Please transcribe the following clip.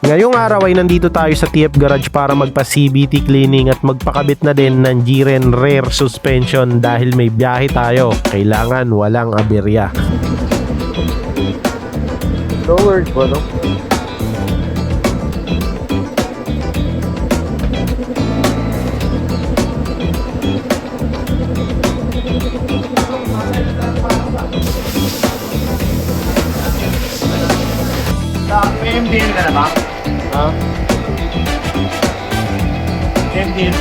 Ngayong araw ay nandito tayo sa TF Garage para magpa-CVT cleaning at magpakabit na din ng Jiren rear suspension dahil may biyahe tayo. Kailangan walang aberya. Lowered ba, no? May MDL ka na ba? Ha? MDL.